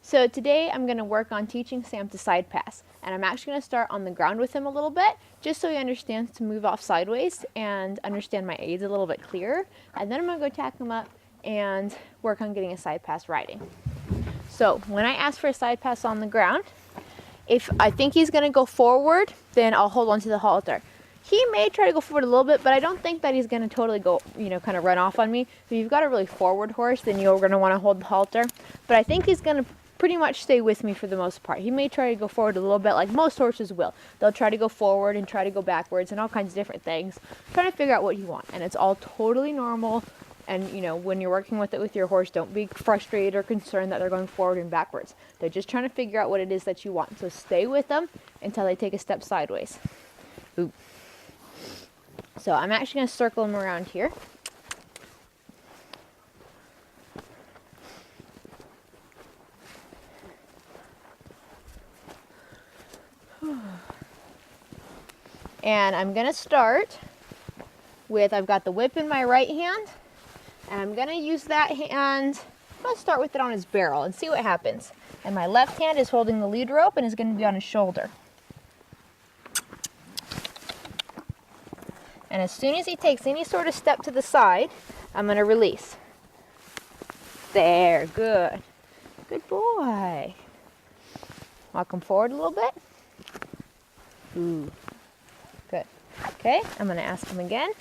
So today I'm going to work on teaching Sam to side pass, and I'm actually going to start on the ground with him a little bit, just so he understands to move off sideways and understand my aids a little bit clearer, and then I'm going to go tack him up and work on getting a side pass riding. So when I ask for a side pass on the ground, if I think he's going to go forward, then I'll hold on to the halter. He may try to go forward a little bit, but I don't think that he's going to totally go, kind of run off on me. If you've got a really forward horse, then you're going to want to hold the halter. But I think he's going to pretty much stay with me for the most part. He may try to go forward a little bit, like most horses will. They'll try to go forward and try to go backwards and all kinds of different things, trying to figure out what you want. And it's all totally normal. And, when you're working with it with your horse, don't be frustrated or concerned that they're going forward and backwards. They're just trying to figure out what it is that you want. So stay with them until they take a step sideways. Ooh. So I'm actually going to circle him around here. And I'm going to start with, I've got the whip in my right hand, and I'm going to use that hand, I'm going to start with it on his barrel and see what happens. And my left hand is holding the lead rope and is going to be on his shoulder. And as soon as he takes any sort of step to the side, I'm going to release. There, good. Good boy. Walk him forward a little bit. Ooh, good. Okay, I'm going to ask him again.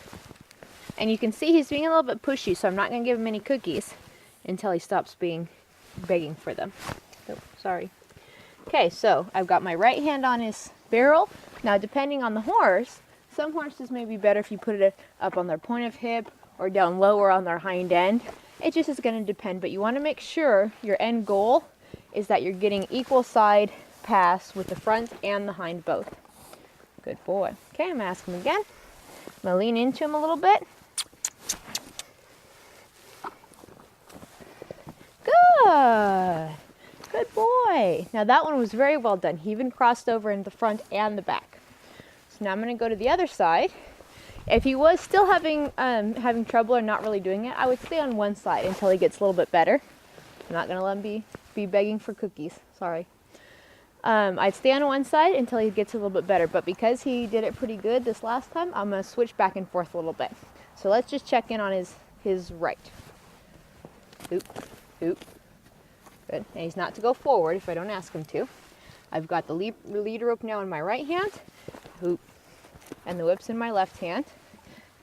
And you can see he's being a little bit pushy, so I'm not going to give him any cookies until he stops begging for them. Oh, sorry. Okay, so I've got my right hand on his barrel. Now, depending on the horse, some horses may be better if you put it up on their point of hip or down lower on their hind end. It just is going to depend, but you want to make sure your end goal is that you're getting equal side pass with the front and the hind both. Good boy. Okay, I'm going to ask him again. I'm going to lean into him a little bit. Good. Good boy. Now that one was very well done. He even crossed over in the front and the back. So now I'm going to go to the other side. If he was still having trouble or not really doing it, I would stay on one side until he gets a little bit better. I'm not going to let him be begging for cookies. Sorry. I'd stay on one side until he gets a little bit better. But because he did it pretty good this last time, I'm going to switch back and forth a little bit. So let's just check in on his right. Oop, oop. Good. And he's not to go forward if I don't ask him to. I've got the lead rope now in my right hand. Oop. And the whip's in my left hand.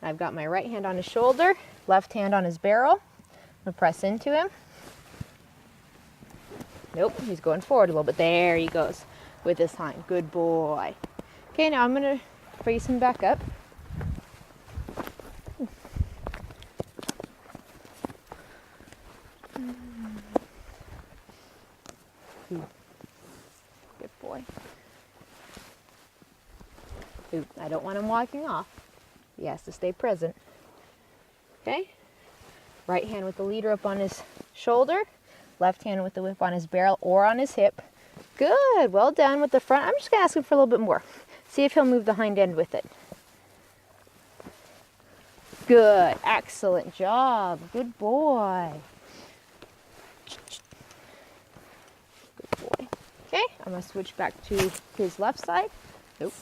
And I've got my right hand on his shoulder, left hand on his barrel. I'm going to press into him. Nope, he's going forward a little bit. There he goes with his hind. Good boy. Okay, now I'm going to face him back up. Good boy. Ooh, I don't want him walking off. He has to stay present. Okay? Right hand with the lead rope on his shoulder. Left hand with the whip on his barrel or on his hip. Good. Well done with the front. I'm just going to ask him for a little bit more. See if he'll move the hind end with it. Good. Excellent job. Good boy. Good boy. Okay, I'm going to switch back to his left side. Nope.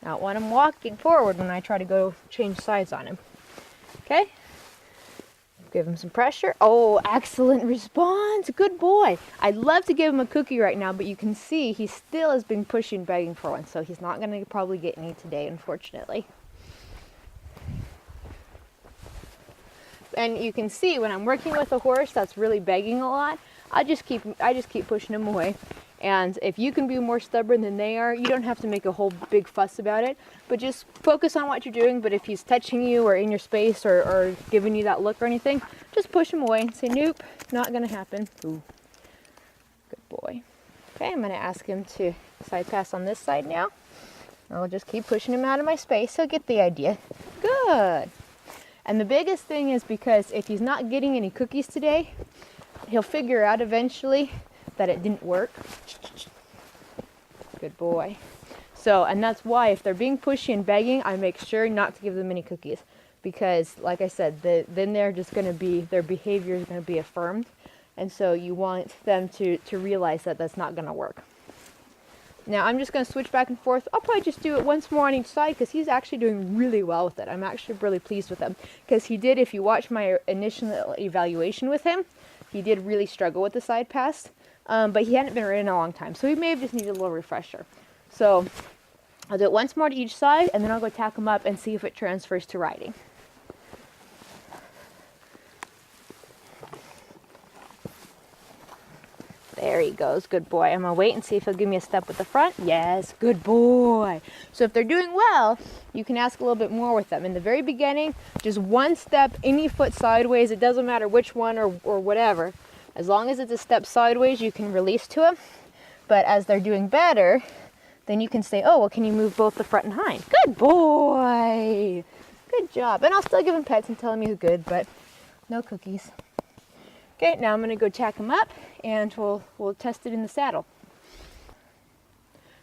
I don't want him walking forward when I try to go change sides on him. Okay. Give him some pressure. Oh, excellent response. Good boy. I'd love to give him a cookie right now, but you can see he still has been pushing, begging for one, so he's not going to probably get any today, unfortunately. And you can see when I'm working with a horse that's really begging a lot, I just keep pushing him away. And if you can be more stubborn than they are, you don't have to make a whole big fuss about it, but just focus on what you're doing. But if he's touching you or in your space or giving you that look or anything, just push him away and say, nope, not going to happen. Ooh. Good boy. Okay, I'm going to ask him to side pass on this side now. I'll just keep pushing him out of my space. He'll get the idea. Good. And the biggest thing is because if he's not getting any cookies today, he'll figure out eventually that it didn't work. Good boy. So, and that's why if they're being pushy and begging, I make sure not to give them any cookies. Because, like I said, then they're just going to be, their behavior is going to be affirmed. And so you want them to realize that that's not going to work. Now I'm just going to switch back and forth. I'll probably just do it once more on each side because he's actually doing really well with it. I'm actually really pleased with him because he did, if you watch my initial evaluation with him, he did really struggle with the side pass, but he hadn't been ridden in a long time, so he may have just needed a little refresher. So I'll do it once more to each side, and then I'll go tack him up and see if it transfers to riding. There he goes, good boy. I'm gonna wait and see if he'll give me a step with the front. Yes, good boy. So if they're doing well, you can ask a little bit more with them. In the very beginning, just one step, any foot sideways, it doesn't matter which one or whatever. As long as it's a step sideways, you can release to him. But as they're doing better, then you can say, oh, well, can you move both the front and hind? Good boy. Good job. And I'll still give him pets and tell him he's good, but no cookies. Okay, now I'm going to go tack him up, and we'll test it in the saddle.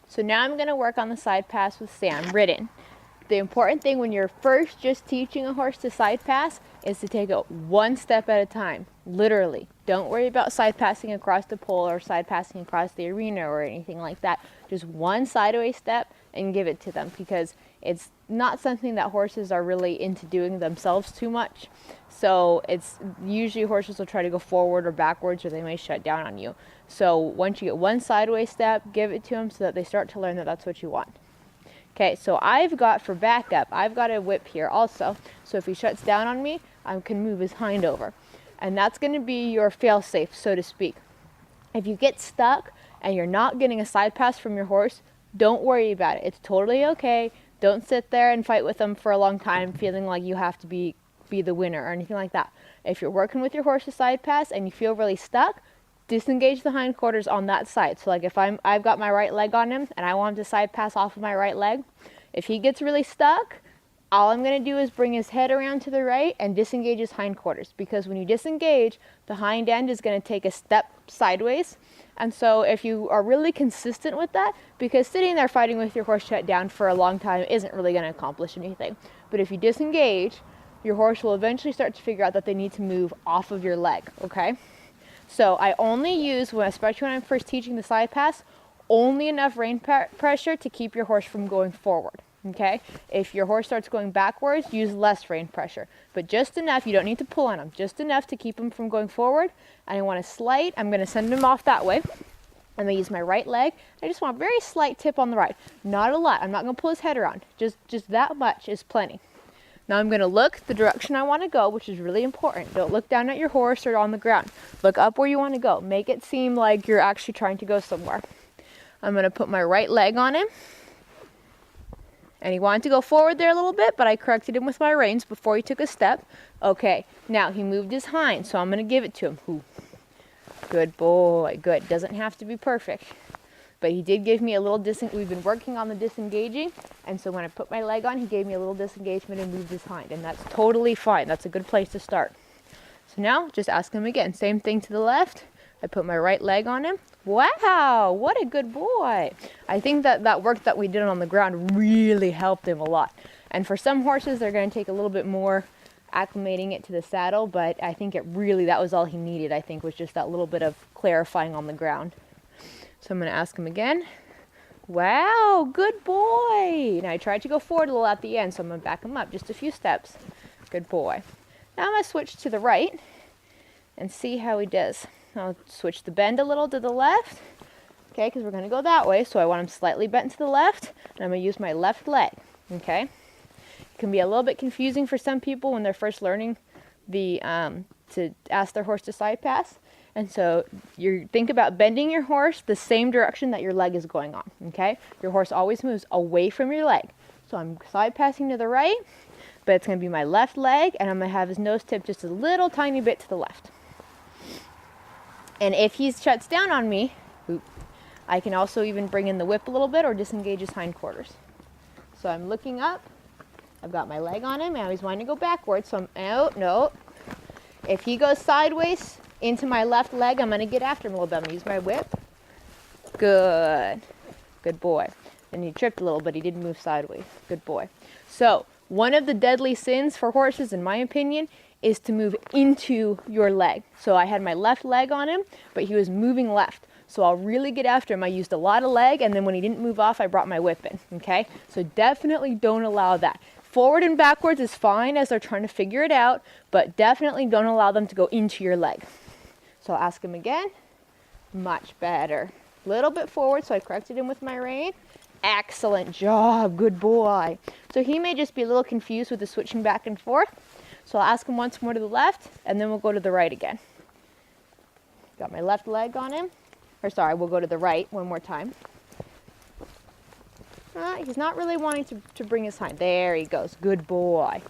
So now I'm going to work on the side pass with Sam, ridden. The important thing when you're first just teaching a horse to side pass is to take it one step at a time, literally. Don't worry about side passing across the pole or side passing across the arena or anything like that. Just one sideways step and give it to them, because it's not something that horses are really into doing themselves too much. So it's usually horses will try to go forward or backwards, or they may shut down on you. So once you get one sideways step, give it to them so that they start to learn that that's what you want. Okay, so I've got, for backup, I've got a whip here also. So if he shuts down on me, I can move his hind over. And that's going to be your fail-safe, so to speak. If you get stuck and you're not getting a side pass from your horse, don't worry about it. It's totally okay. Don't sit there and fight with them for a long time feeling like you have to be the winner or anything like that. If you're working with your horse's side pass and you feel really stuck, disengage the hindquarters on that side. So like if I've got my right leg on him and I want him to side pass off of my right leg, if he gets really stuck, all I'm going to do is bring his head around to the right and disengage his hindquarters, because when you disengage, the hind end is going to take a step sideways. And so if you are really consistent with that, because sitting there fighting with your horse shut down for a long time isn't really going to accomplish anything. But if you disengage, your horse will eventually start to figure out that they need to move off of your leg, okay? So I only use, especially when I'm first teaching the side pass, only enough rein pressure to keep your horse from going forward, okay? If your horse starts going backwards, use less rein pressure, but just enough. You don't need to pull on him, just enough to keep him from going forward. And I want to slight, I'm going to send him off that way. I'm going to use my right leg. I just want a very slight tip on the right, not a lot. I'm not going to pull his head around, just that much is plenty. Now I'm going to look the direction I want to go, which is really important. Don't look down at your horse or on the ground. Look up where you want to go. Make it seem like you're actually trying to go somewhere. I'm going to put my right leg on him. And he wanted to go forward there a little bit, but I corrected him with my reins before he took a step. Okay, now he moved his hind, so I'm going to give it to him. Ooh. Good boy, good. Doesn't have to be perfect. But he did give me a little we've been working on the disengaging, and so when I put my leg on, he gave me a little disengagement and moved his hind, and that's totally fine. That's a good place to start. So now, just ask him again. Same thing to the left. I put my right leg on him. Wow, what a good boy. I think that work that we did on the ground really helped him a lot. And for some horses, they're going to take a little bit more acclimating it to the saddle, but I think that was all he needed, I think, was just that little bit of clarifying on the ground. So I'm going to ask him again. Wow, good boy. Now I tried to go forward a little at the end, so I'm going to back him up just a few steps. Good boy. Now I'm going to switch to the right and see how he does. I'll switch the bend a little to the left, okay, because we're going to go that way. So I want him slightly bent to the left, and I'm going to use my left leg, okay? It can be a little bit confusing for some people when they're first learning to ask their horse to side pass. And so you think about bending your horse the same direction that your leg is going on, okay? Your horse always moves away from your leg. So I'm side passing to the right, but it's going to be my left leg, and I'm going to have his nose tip just a little tiny bit to the left. And if he shuts down on me, I can also even bring in the whip a little bit or disengage his hindquarters. So I'm looking up. I've got my leg on him. I always want to go backwards, so no. If he goes sideways into my left leg, I'm going to get after him a little bit. I'm going to use my whip. Good. Good boy. And he tripped a little, but he didn't move sideways. Good boy. So one of the deadly sins for horses, in my opinion, is to move into your leg. So I had my left leg on him, but he was moving left. So I'll really get after him. I used a lot of leg, and then when he didn't move off, I brought my whip in, okay? So definitely don't allow that. Forward and backwards is fine as they're trying to figure it out, but definitely don't allow them to go into your leg. So I'll ask him again. Much better. Little bit forward, so I corrected him with my rein. Excellent job, good boy. So he may just be a little confused with the switching back and forth. So I'll ask him once more to the left, and then we'll go to the right again. Got my left leg on him. Or sorry, we'll go to the right one more time. He's not really wanting to bring his hind. There he goes. Good boy.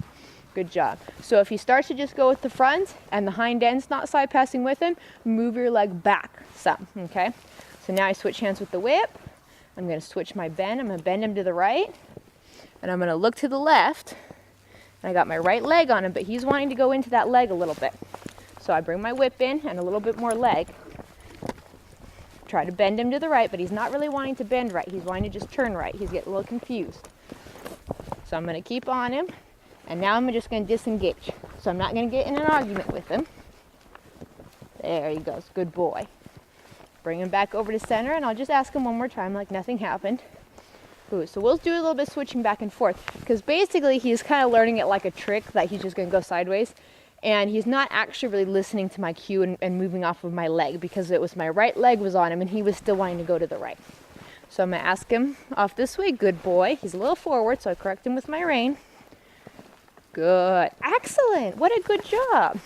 Good job. So if he starts to just go with the front and the hind end's not side passing with him, move your leg back some, okay? So now I switch hands with the whip. I'm going to switch my bend. I'm going to bend him to the right. And I'm going to look to the left. And I got my right leg on him, but he's wanting to go into that leg a little bit. So I bring my whip in and a little bit more leg. Try to bend him to the right, but he's not really wanting to bend right. He's wanting to just turn right. He's getting a little confused. So I'm going to keep on him, and now I'm just going to disengage. So I'm not going to get in an argument with him. There he goes. Good boy. Bring him back over to center, and I'll just ask him one more time like nothing happened. Ooh, so we'll do a little bit of switching back and forth, because basically he's kind of learning it like a trick that he's just going to go sideways. And he's not actually really listening to my cue and moving off of my leg, because it was my right leg was on him and he was still wanting to go to the right. So I'm going to ask him off this way. Good boy. He's a little forward, so I correct him with my rein. Good. Excellent. What a good job.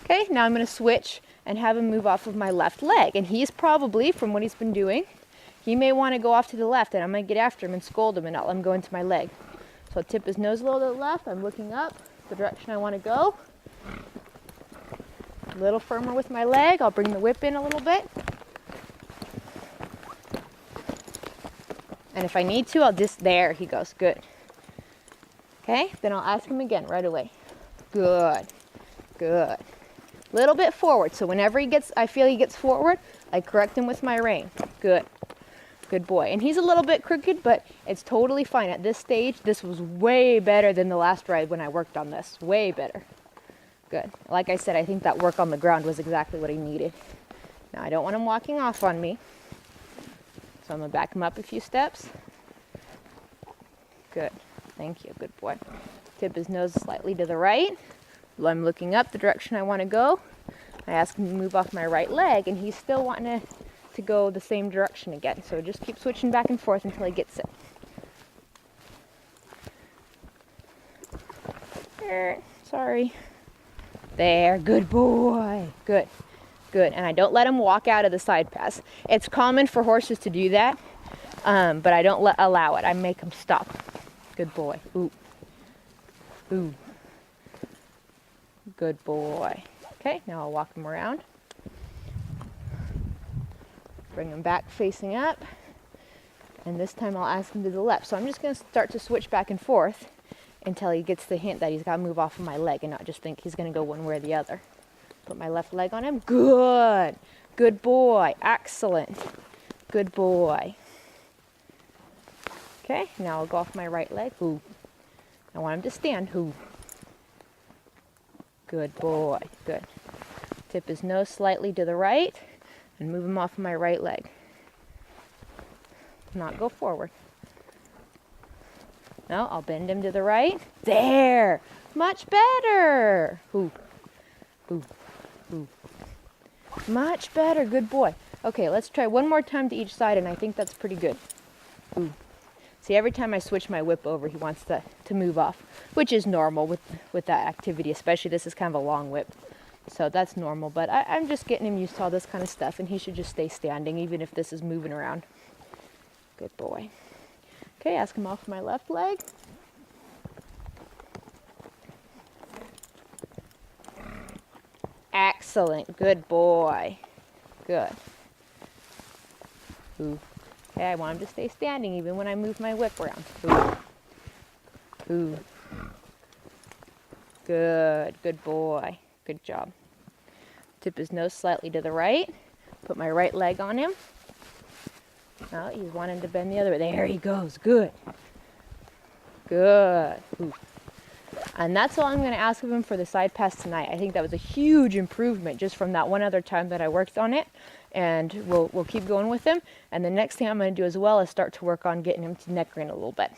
Okay, now I'm going to switch and have him move off of my left leg. And he's probably, from what he's been doing, he may want to go off to the left, and I'm going to get after him and scold him and not let him go into my leg. So I'll tip his nose a little to the left. I'm looking up the direction I want to go. A little firmer with my leg. I'll bring the whip in a little bit. And if I need to, I'll just, there he goes, good. Okay, then I'll ask him again right away. Good, good. Little bit forward, so whenever I feel he gets forward, I correct him with my rein. Good, good boy. And he's a little bit crooked, but it's totally fine. At this stage, this was way better than the last ride when I worked on this, way better. Good. Like I said, I think that work on the ground was exactly what he needed. Now, I don't want him walking off on me. So I'm going to back him up a few steps. Good. Thank you. Good boy. Tip his nose slightly to the right. While I'm looking up the direction I want to go, I ask him to move off my right leg, and he's still wanting to go the same direction again. So just keep switching back and forth until he gets it. Sorry. There, good boy. Good, good. And I don't let him walk out of the side pass. It's common for horses to do that, but I don't allow it. I make him stop. Good boy. Ooh. Ooh. Good boy. Okay, now I'll walk him around. Bring him back facing up. And this time I'll ask him to the left. So I'm just going to start to switch back and forth until he gets the hint that he's got to move off of my leg and not just think he's going to go one way or the other. Put my left leg on him. Good. Good boy. Excellent. Good boy. Okay, now I'll go off my right leg. Ooh. I want him to stand. Ooh. Good boy. Good. Tip his nose slightly to the right and move him off of my right leg. Not go forward. No, I'll bend him to the right. There! Much better! Ooh. Ooh. Ooh. Much better. Good boy. Okay, let's try one more time to each side, and I think that's pretty good. Ooh. See, every time I switch my whip over, he wants to move off, which is normal with that activity, especially this is kind of a long whip. So that's normal, but I'm just getting him used to all this kind of stuff, and he should just stay standing, even if this is moving around. Good boy. Okay, ask him off my left leg. Excellent. Good boy. Good. Ooh. Okay, I want him to stay standing even when I move my whip around. Ooh. Ooh. Good. Good boy. Good job. Tip his nose slightly to the right. Put my right leg on him. Oh, he's wanting to bend the other way. There he goes. Good. Good. Ooh. And that's all I'm going to ask of him for the side pass tonight. I think that was a huge improvement just from that one other time that I worked on it. And we'll keep going with him. And the next thing I'm going to do as well is start to work on getting him to neck rein a little bit.